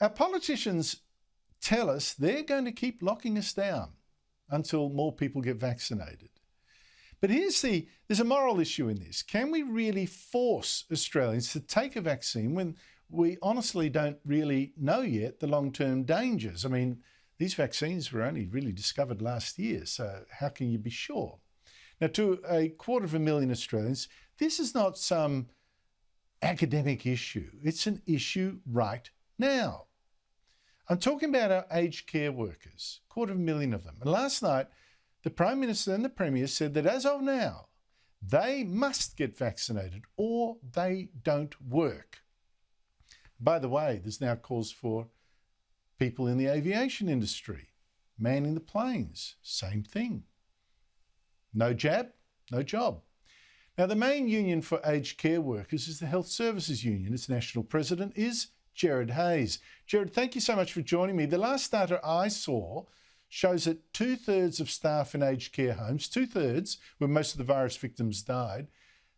Our politicians tell us they're going to keep locking us down until more people get vaccinated. But there's a moral issue in this. Can we really force Australians to take a vaccine when we honestly don't really know yet the long-term dangers? I mean, these vaccines were only really discovered last year, so how can you be sure? Now, to 250,000 Australians, this is not some academic issue. It's an issue right now. I'm talking about our aged care workers, 250,000 of them. And last night, the Prime Minister and the Premier said that as of now, they must get vaccinated or they don't work. By the way, there's now calls for people in the aviation industry, manning the planes, same thing. No jab, no job. Now, the main union for aged care workers is the Health Services Union. Its national president is Gerard Hayes. Gerard, thank you so much for joining me. The last data I saw shows that 2/3 of staff in aged care homes, 2/3, where most of the virus victims died,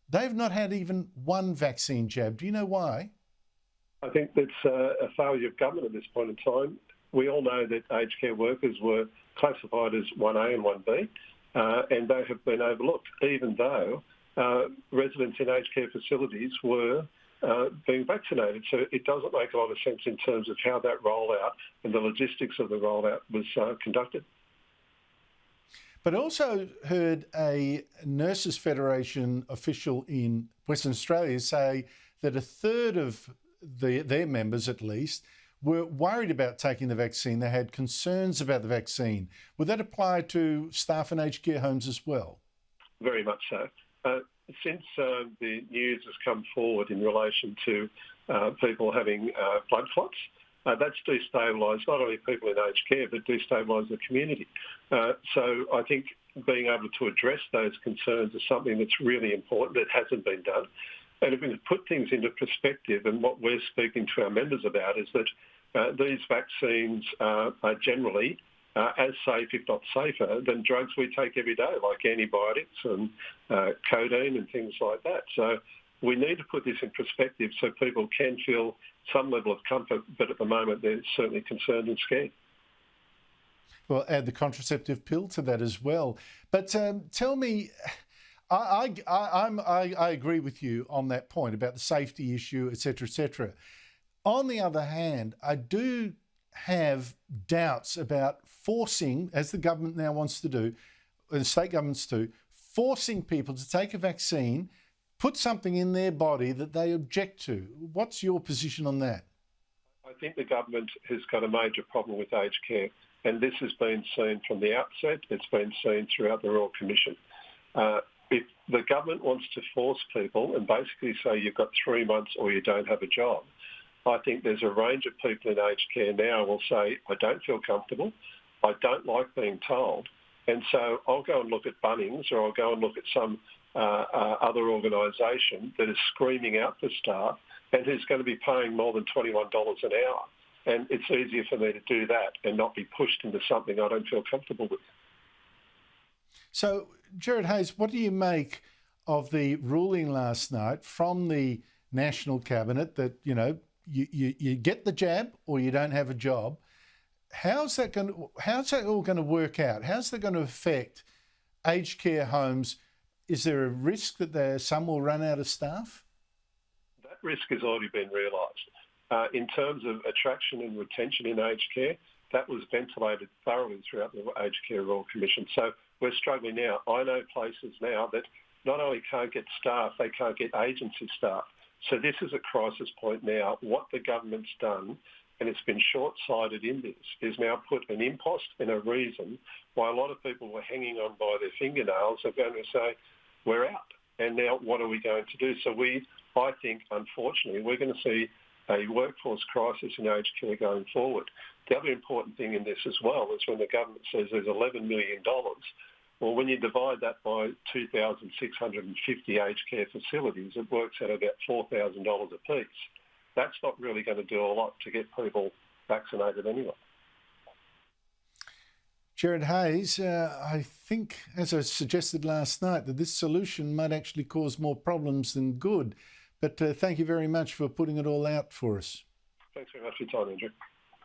they've not had even one vaccine jab. Do you know why? I think that's a failure of government at this point in time. We all know that aged care workers were classified as 1A and 1B, and they have been overlooked, even though residents in aged care facilities were being vaccinated. So it doesn't make a lot of sense in terms of how that rollout and the logistics of the rollout was conducted. But I also heard a Nurses Federation official in Western Australia say that 1/3 of their members, at least, were worried about taking the vaccine. They had concerns about the vaccine. Would that apply to staff in aged care homes as well? Very much so. Since the news has come forward in relation to people having blood clots, that's destabilised not only people in aged care, but destabilised the community. So I think being able to address those concerns is something that's really important that hasn't been done. And if we put things into perspective, and what we're speaking to our members about is that these vaccines are generally as safe, if not safer, than drugs we take every day, like antibiotics and codeine and things like that. So we need to put this in perspective so people can feel some level of comfort, but at the moment they're certainly concerned and scared. Well, add the contraceptive pill to that as well. But tell me, I agree with you on that point about the safety issue, et cetera, et cetera. On the other hand, I do have doubts about forcing, as the government now wants to do, and state governments do, forcing people to take a vaccine, put something in their body that they object to. What's your position on that? I think the government has got a major problem with aged care, and this has been seen from the outset. It's been seen throughout the Royal Commission. If the government wants to force people and basically say you've got 3 months or you don't have a job, I think there's a range of people in aged care now will say, I don't feel comfortable, I don't like being told, and so I'll go and look at Bunnings or I'll go and look at some other organisation that is screaming out for staff and who's going to be paying more than $21 an hour. And it's easier for me to do that and not be pushed into something I don't feel comfortable with. So, Gerard Hayes, what do you make of the ruling last night from the National Cabinet that, you know, you get the jab or you don't have a job? How's that all going to work out? How's that going to affect aged care homes? Is there a risk that some will run out of staff? That risk has already been realised. In terms of attraction and retention in aged care, that was ventilated thoroughly throughout the Aged Care Royal Commission. So we're struggling now. I know places now that not only can't get staff, they can't get agency staff. So this is a crisis point now. What the government's done, and it's been short-sighted in this, is now put an impost and a reason why a lot of people were hanging on by their fingernails are going to say, we're out. And now what are we going to do? So I think, unfortunately, we're going to see a workforce crisis in aged care going forward. The other important thing in this as well is when the government says there's $11 million, well, when you divide that by 2,650 aged care facilities, it works out about $4,000 a piece. That's not really going to do a lot to get people vaccinated anyway. Gerard Hayes, I think, as I suggested last night, that this solution might actually cause more problems than good. But thank you very much for putting it all out for us. Thanks very much for your time, Andrew.